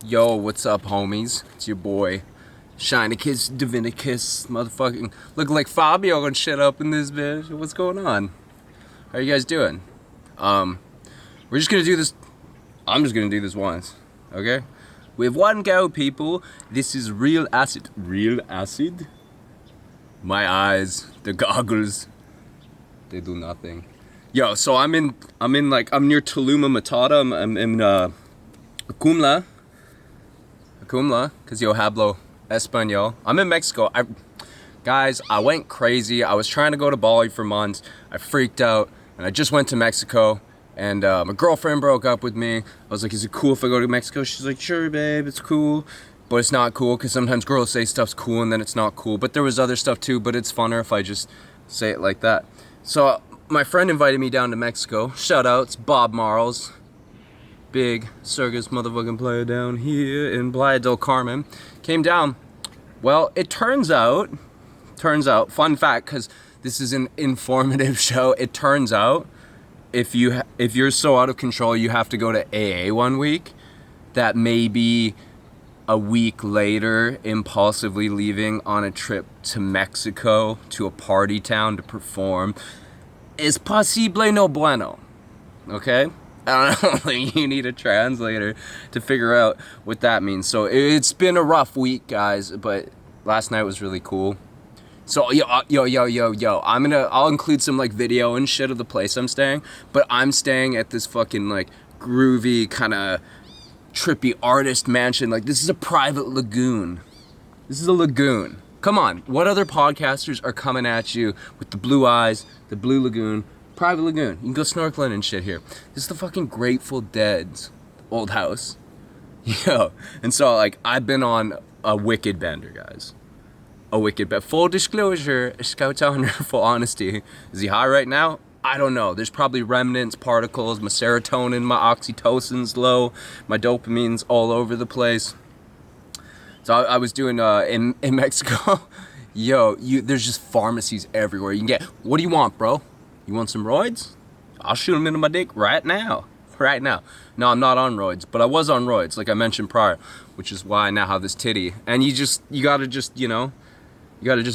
Yo, what's up, homies? It's your boy, Shinicus, Divinicus, motherfucking looking like Fabio and shit up in this bitch. What's going on? How you guys doing? We're just gonna do this. I'm just gonna do this once, okay? With one go, people. This is real acid. Real acid? My eyes, the goggles, they do nothing. Yo, so I'm near Tuluma Matata. I'm in Acumla, because yo hablo Espanol. I'm in Mexico. Guys, I went crazy. I was trying to go to Bali for months. I freaked out, and I just went to Mexico, and my girlfriend broke up with me. I was like, is it cool if I go to Mexico? She's like, sure, babe, it's cool. But it's not cool, because sometimes girls say stuff's cool, and then it's not cool. But there was other stuff, too, but it's funner if I just say it like that. So, my friend invited me down to Mexico. Shoutouts, Bob Marles. Big circus motherfucking player down here in Playa del Carmen. Came down. Well, it turns out, fun fact, because this is an informative show, it turns out if you're so out of control you have to go to AA one week, that maybe a week later impulsively leaving on a trip to Mexico to a party town to perform is posible no bueno. Okay? I don't think you need a translator to figure out what that means. So it's been a rough week, guys, but last night was really cool. So yo, I'll include some like video and shit of the place I'm staying, but I'm staying at this fucking like groovy kind of trippy artist mansion. Like, this is a private lagoon. This is a lagoon. Come on, what other podcasters are coming at you with the blue eyes, the blue lagoon? Private lagoon. You can go snorkeling and shit here. This is the fucking Grateful Dead's old house. Yo. And so, like, I've been on a wicked bender, guys. A wicked bender. Full disclosure, Scout Honor, full honesty. Is he high right now? I don't know. There's probably remnants, particles, my serotonin, my oxytocin's low, my dopamine's all over the place. So I was doing, in Mexico, yo, there's just pharmacies everywhere. You can get, what do you want, bro? You want some roids? I'll shoot them into my dick right now. Right now. No, I'm not on roids, but I was on roids, like I mentioned prior, which is why I now have this titty. And you gotta just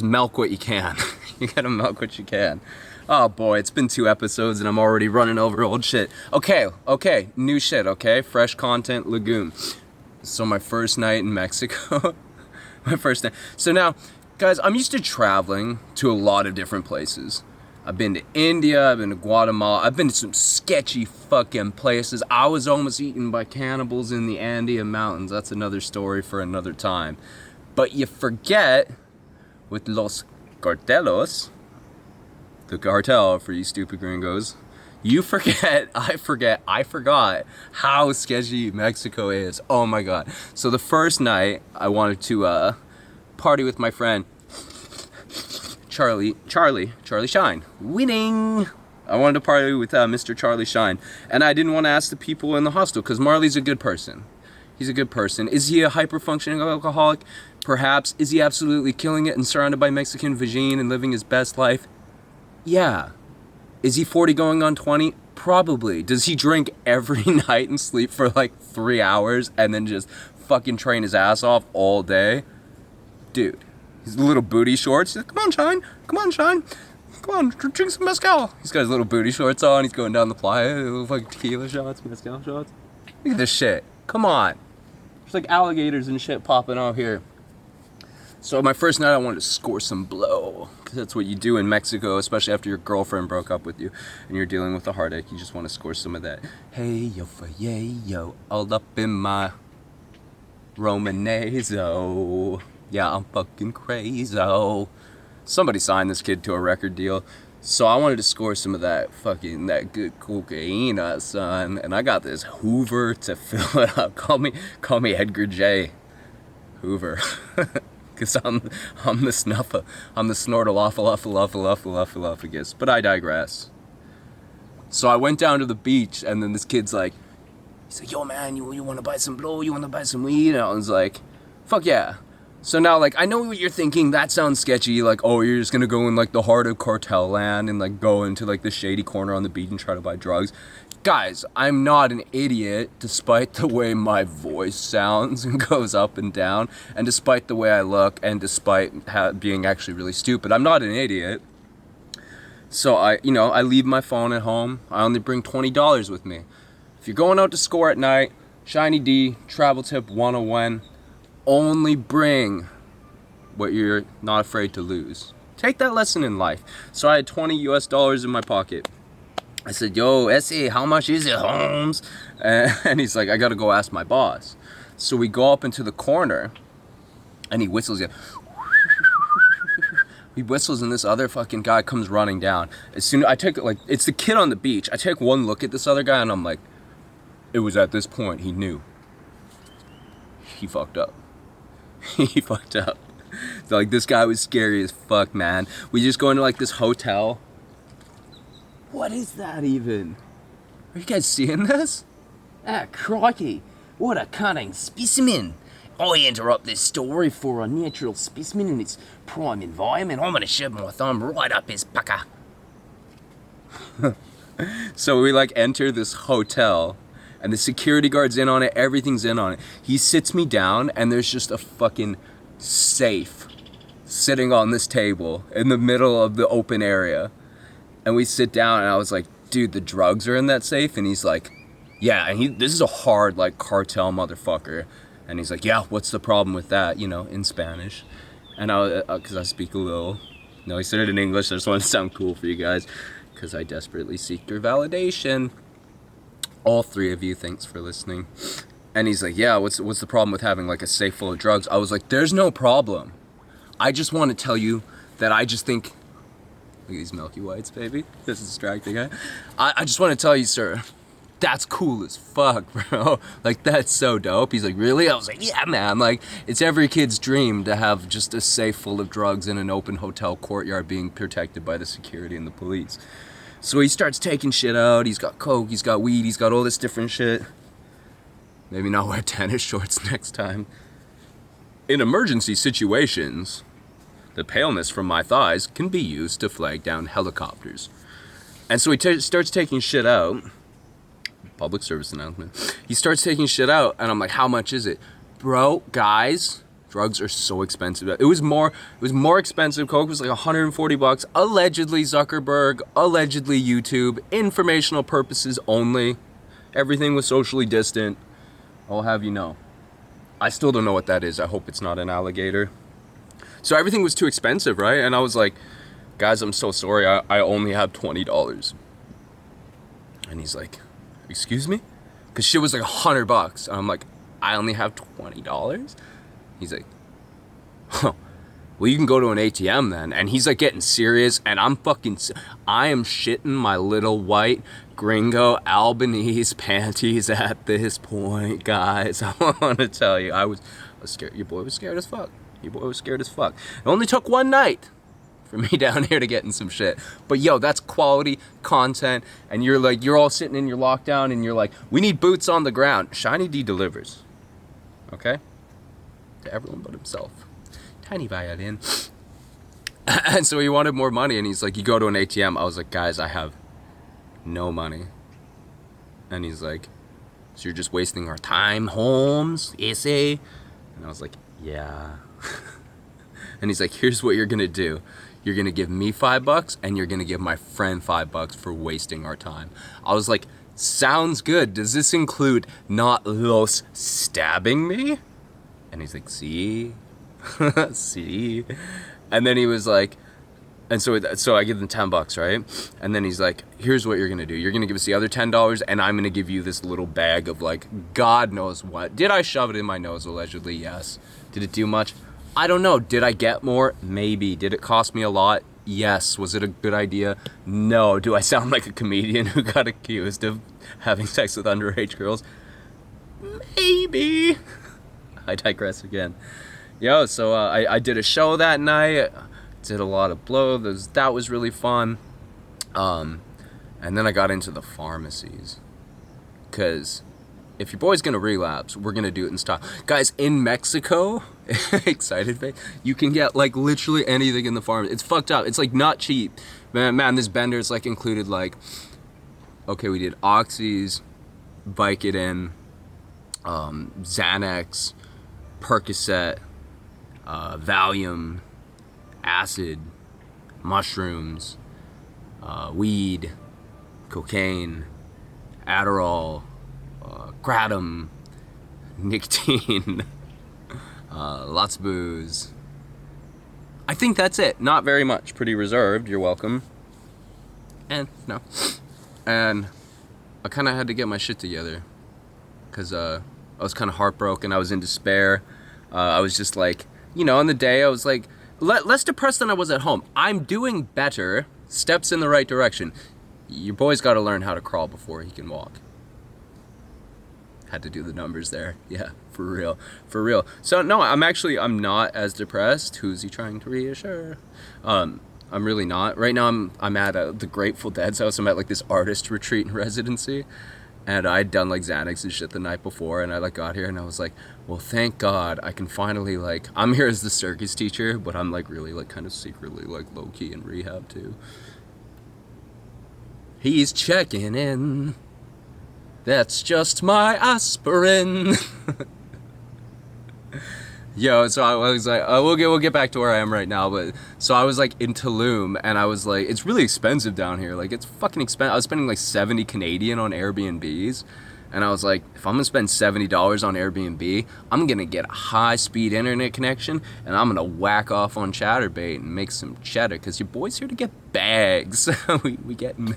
milk what you can. You gotta milk what you can. Oh boy, it's been 2 episodes and I'm already running over old shit. Okay, new shit, okay? Fresh content, lagoon. So my first night in Mexico. My first night. So now, guys, I'm used to traveling to a lot of different places. I've been to India, I've been to Guatemala, I've been to some sketchy fucking places. I was almost eaten by cannibals in the Andean mountains. That's another story for another time. But you forget, with Los Cartelos, the cartel for you stupid gringos, you forget, I forgot how sketchy Mexico is. Oh my god. So the first night, I wanted to party with my friend, Charlie Shine. Winning! I wanted to party with Mr. Charlie Shine. And I didn't want to ask the people in the hostel, because Marley's a good person. He's a good person. Is he a hyper-functioning alcoholic? Perhaps. Is he absolutely killing it and surrounded by Mexican vagine and living his best life? Yeah. Is he 40 going on 20? Probably. Does he drink every night and sleep for like 3 hours and then just fucking train his ass off all day? Dude. His little booty shorts. He's like, come on, Shine. Come on, drink some mezcal. He's got his little booty shorts on. He's going down the playa. Little fucking tequila shots, mezcal shots. Look at this shit. Come on. There's like alligators and shit popping out here. So my first night I wanted to score some blow. Because that's what you do in Mexico, especially after your girlfriend broke up with you and you're dealing with a heartache. You just want to score some of that. Hey, yo, for yay, yo. All up in my Romanezo. Yeah, I'm fucking crazy. Somebody signed this kid to a record deal. So I wanted to score some of that good cocaine, son. And I got this Hoover to fill it up. Call me Edgar J. Hoover. Because I'm the snuffer. I'm the snortalophalophalophalophalophalophagus. But I digress. So I went down to the beach, and then this kid's like, he's like, yo, man, you want to buy some blow? You want to buy some weed? And I was like, fuck yeah. So now, like, I know what you're thinking. That sounds sketchy. Like, oh, you're just going to go in, like, the heart of cartel land and, like, go into, like, the shady corner on the beach and try to buy drugs. Guys, I'm not an idiot, despite the way my voice sounds and goes up and down, and despite the way I look, and despite being actually really stupid. I'm not an idiot. So I leave my phone at home. I only bring $20 with me. If you're going out to score at night, Shiny D, travel tip 101, only bring what you're not afraid to lose. Take that lesson in life. So I had $20 in my pocket. I said, yo, Essie, how much is it, Holmes? And he's like, I gotta go ask my boss. So we go up into the corner, and he whistles. He whistles, and this other fucking guy comes running down. As soon as I take, like, it's the kid on the beach. I take one look at this other guy, and I'm like, it was at this point he knew. He fucked up. He fucked up. So, like, this guy was scary as fuck, man. We just go into, like, this hotel. What is that even? Are you guys seeing this? Ah, crikey. What a cunning specimen. I interrupt this story for a natural specimen in its prime environment. I'm going to shove my thumb right up his pucker. So we, like, enter this hotel, and the security guard's in on it. Everything's in on it. He sits me down, and there's just a fucking safe sitting on this table in the middle of the open area. And we sit down, and I was like, dude, the drugs are in that safe? And he's like, yeah. And this is a hard, like, cartel motherfucker. And he's like, yeah, what's the problem with that? You know, in Spanish. And because I speak a little. No, he said it in English. I just want to sound cool for you guys, because I desperately seek your validation. All three of you, thanks for listening. And he's like, yeah, what's the problem with having, like, a safe full of drugs? I was like, there's no problem. I just want to tell you that I just think... Look at these Milky Whites, baby. This is distracting, huh? I just want to tell you, sir, that's cool as fuck, bro. Like, that's so dope. He's like, really? I was like, yeah, man. Like, it's every kid's dream to have just a safe full of drugs in an open hotel courtyard being protected by the security and the police. So he starts taking shit out. He's got coke, he's got weed, he's got all this different shit. Maybe not wear tennis shorts next time. In emergency situations, the paleness from my thighs can be used to flag down helicopters. And so he starts taking shit out. Public service announcement. He starts taking shit out, and I'm like, how much is it? Bro, guys, drugs are so expensive. It was more expensive. Coke was like $140. Allegedly Zuckerberg, allegedly YouTube, informational purposes only. Everything was socially distant. I'll have you know. I still don't know what that is. I hope it's not an alligator. So everything was too expensive, right? And I was like, guys, I'm so sorry. I only have $20. And he's like, excuse me? Because shit was like $100. And I'm like, I only have $20? He's like, huh. Well, you can go to an ATM then. And he's like getting serious. And I am shitting my little white gringo Albanese panties at this point, guys. I want to tell you, I was scared. Your boy was scared as fuck. Your boy was scared as fuck. It only took one night for me down here to get in some shit. But yo, that's quality content. And you're all sitting in your lockdown, and you're like, we need boots on the ground. Shiny D delivers. Okay? To everyone but himself. Tiny violin. And so he wanted more money, and he's like, you go to an ATM. I was like, guys, I have no money. And he's like, so you're just wasting our time, Holmes? Essay? And I was like, yeah. And he's like, here's what you're gonna do. You're gonna give me $5, and you're gonna give my friend $5 for wasting our time. I was like, sounds good. Does this include not los stabbing me? And he's like, see? See? And then he was like, and so I give them $10, right? And then he's like, here's what you're gonna do. You're gonna give us the other $10, and I'm gonna give you this little bag of, like, God knows what. Did I shove it in my nose, allegedly? Yes. Did it do much? I don't know. Did I get more? Maybe. Did it cost me a lot? Yes. Was it a good idea? No. Do I sound like a comedian who got accused of having sex with underage girls? Maybe. I digress again. Yo, so I did a show that night. Did a lot of blow. That was really fun. And then I got into the pharmacies. Because if your boy's gonna relapse, we're gonna do it in style. Guys, in Mexico, excited face, you can get like literally anything in the pharmacy. It's fucked up. It's like not cheap. Man, this bender is like included like Okay, we did oxys, Vicodin, Xanax, Percocet, Valium, acid, mushrooms, weed, cocaine, Adderall, kratom, nicotine, lots of booze. I think that's it. Not very much. Pretty reserved. You're welcome. And no. And I kind of had to get my shit together because I was kind of heartbroken. I was in despair. I was just like, you know, on the day I was like less depressed than I was at home. I'm doing better. Steps in the right direction. Your boy's got to learn how to crawl before he can walk. Had to do the numbers there. Yeah, for real. For real. So no, I'm not as depressed. Who's he trying to reassure? I'm really not. Right now I'm at the Grateful Dead's house. I'm at like this artist retreat and residency. And I'd done like Xanax and shit the night before, and I like got here and I was like, well, thank God I can finally like, I'm here as the circus teacher, but I'm like really like kind of secretly like low key in rehab too. He's checking in. That's just my aspirin. Yo, so I was like, we'll get back to where I am right now, but so I was like in Tulum, and I was like, it's really expensive down here. Like, it's fucking expensive. I was spending like 70 Canadian on Airbnbs, and I was like, if I'm gonna spend $70 on Airbnb, I'm gonna get a high-speed internet connection, and I'm gonna whack off on Chatterbait and make some cheddar, because your boy's here to get bags. we getting...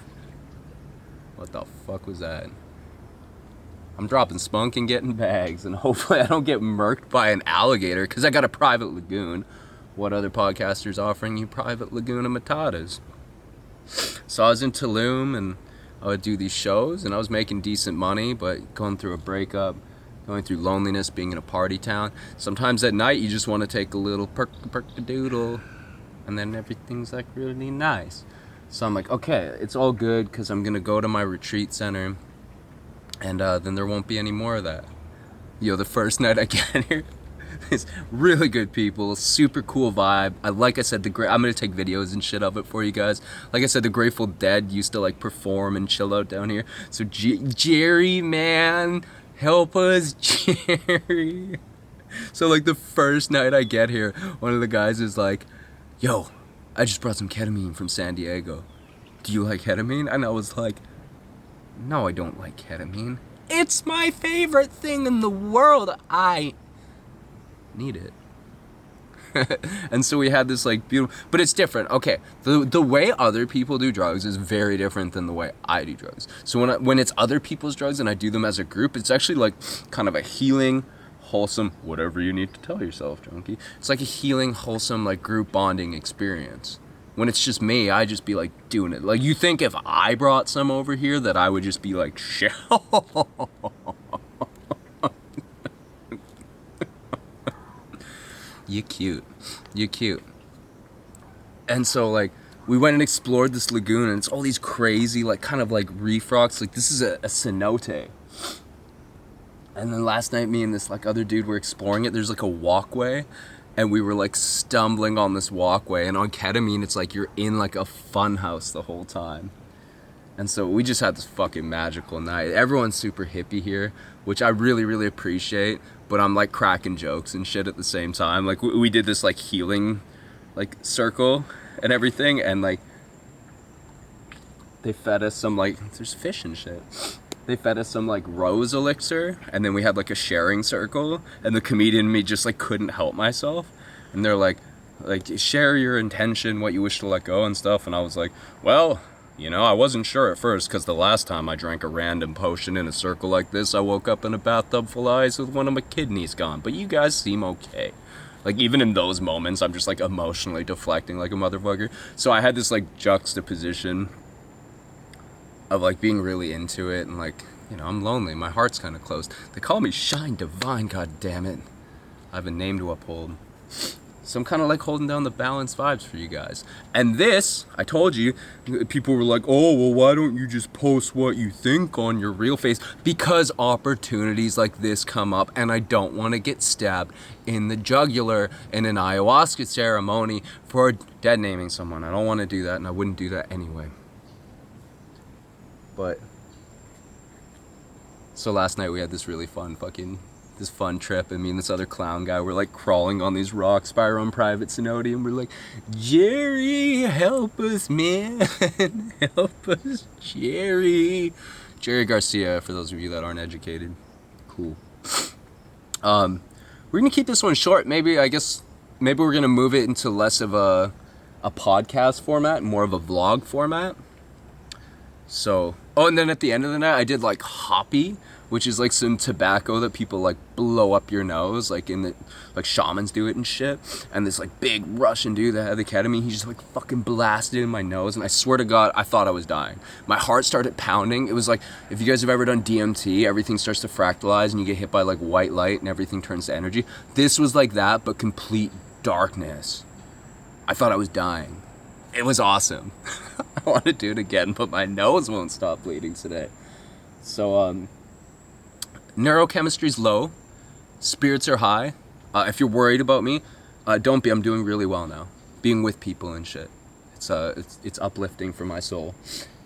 What the fuck was that? I'm dropping spunk and getting bags, and hopefully I don't get murked by an alligator, because I got a private lagoon. What other podcaster's offering you private Laguna Matatas? So I was in Tulum, and I would do these shows, and I was making decent money, but going through a breakup, going through loneliness, being in a party town. Sometimes at night you just want to take a little perk-a-doodle, and then everything's like really nice. So I'm like, okay, it's all good, because I'm going to go to my retreat center, and then there won't be any more of that. Yo, the first night I get here, it's really good people, super cool vibe. Like I said, I'm gonna take videos and shit of it for you guys. Like I said, the Grateful Dead used to like perform and chill out down here. So Jerry, man, help us, Jerry. So like the first night I get here, one of the guys is like, yo, I just brought some ketamine from San Diego. Do you like ketamine? And I was like, no, I don't like ketamine. It's my favorite thing in the world. I need it. And so we had this like beautiful, but it's different. Okay, the way other people do drugs is very different than the way I do drugs. So when it's other people's drugs and I do them as a group, it's actually like kind of a healing, wholesome, whatever you need to tell yourself, junkie. It's like a healing, wholesome, like group bonding experience. When it's just me, I just be like doing it. Like, you think if I brought some over here that I would just be like, shit. You cute. You cute. And so like we went and explored this lagoon, and it's all these crazy like kind of like reef rocks. Like this is a cenote. And then last night me and this like other dude were exploring it. There's like a walkway, and we were like stumbling on this walkway, and on ketamine it's like you're in like a fun house the whole time. And so we just had this fucking magical night. Everyone's super hippie here, which I really, really appreciate, but I'm like cracking jokes and shit at the same time. Like we did this like healing like circle and everything, and like they fed us some like, there's fish and shit. They fed us some like rose elixir, and then we had like a sharing circle, and the comedian in me just like couldn't help myself. And they're like share your intention, what you wish to let go and stuff. And I was like, well, you know, I wasn't sure at first, because the last time I drank a random potion in a circle like this, I woke up in a bathtub full of ice with one of my kidneys gone. But you guys seem okay. Like, even in those moments, I'm just like emotionally deflecting like a motherfucker. So I had this like juxtaposition of like being really into it, and like, you know, I'm lonely, my heart's kind of closed. They call me Shine Divine, god damn it. I have a name to uphold. So I'm kind of like holding down the balanced vibes for you guys. And this, I told you, people were like, oh, well, why don't you just post what you think on your real face? Because opportunities like this come up, and I don't want to get stabbed in the jugular in an ayahuasca ceremony for dead naming someone. I don't want to do that, and I wouldn't do that anyway. But So last night we had this really fun trip, and me and this other clown guy were like crawling on these rocks by our own private cenote, and we're like, Jerry, help us, man. Help us, Jerry. Jerry Garcia, for those of you that aren't educated. Cool. We're gonna keep this one short. Maybe we're gonna move it into less of a podcast format, more of a vlog format. So, and then at the end of the night, I did like hoppy, which is like some tobacco that people like blow up your nose, like shamans do it and shit. And this like big Russian dude that had the ketamine, he just like fucking blasted it in my nose, and I swear to God, I thought I was dying. My heart started pounding. It was like, if you guys have ever done DMT, everything starts to fractalize and you get hit by like white light and everything turns to energy. This was like that, but complete darkness. I thought I was dying. It was awesome. I want to do it again, but my nose won't stop bleeding today. So, neurochemistry's low, spirits are high. If you're worried about me, don't be. I'm doing really well now. Being with people and shit. It's uplifting for my soul.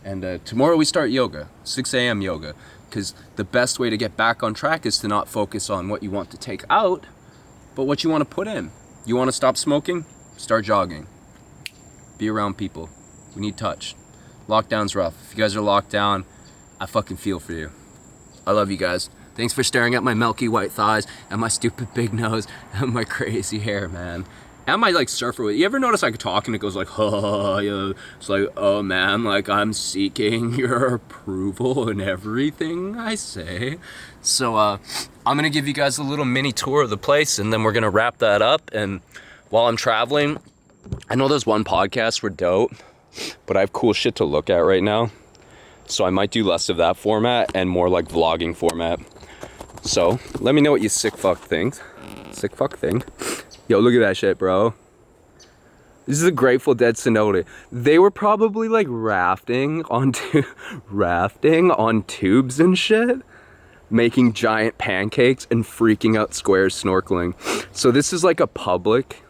And tomorrow we start yoga, 6 a.m. yoga, because the best way to get back on track is to not focus on what you want to take out, but what you want to put in. You want to stop smoking? Start jogging. Be around people. We need touch. Lockdown's rough. If you guys are locked down, I fucking feel for you. I love you guys. Thanks for staring at my milky white thighs and my stupid big nose and my crazy hair, man. And my like surfer weight. You ever notice I could talk and it goes like, oh, yeah. It's like, oh man, like I'm seeking your approval in everything I say. So I'm gonna give you guys a little mini tour of the place, and then we're gonna wrap that up. And while I'm traveling, I know there's one podcast we're dope, but I have cool shit to look at right now. So I might do less of that format and more like vlogging format. So let me know what you sick fuck think. Yo, look at that shit, bro. This is a Grateful Dead cenote. They were probably like rafting on tubes and shit, making giant pancakes and freaking out squares snorkeling. So this is like a public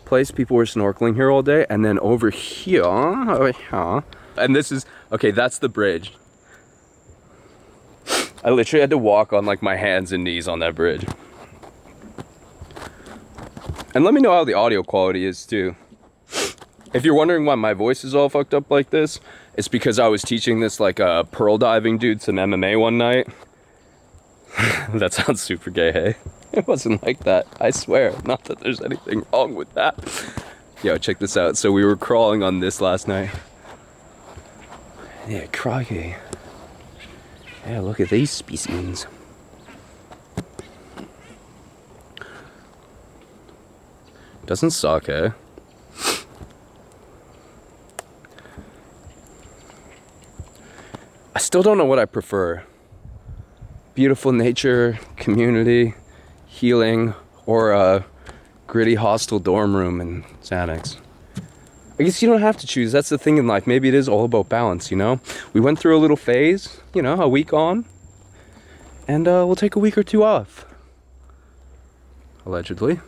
place. People were snorkeling here all day, and then over here, and this is, okay, that's the bridge. I literally had to walk on like my hands and knees on that bridge. And let me know how the audio quality is too. If you're wondering why my voice is all fucked up like this, it's because I was teaching this like a pearl diving dude some MMA one night. That sounds super gay, hey? It wasn't like that, I swear. Not that there's anything wrong with that. Yo, check this out. So we were crawling on this last night. Yeah, crikey. Yeah, look at these specimens. Doesn't suck, eh? I still don't know what I prefer. Beautiful nature, community, healing, or a gritty hostel dorm room in Xanax. I guess you don't have to choose. That's the thing in life. Maybe it is all about balance, you know? We went through a little phase, you know, a week on, and we'll take a week or two off. Allegedly.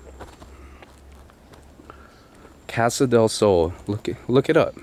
Casa del Sol. Look it up.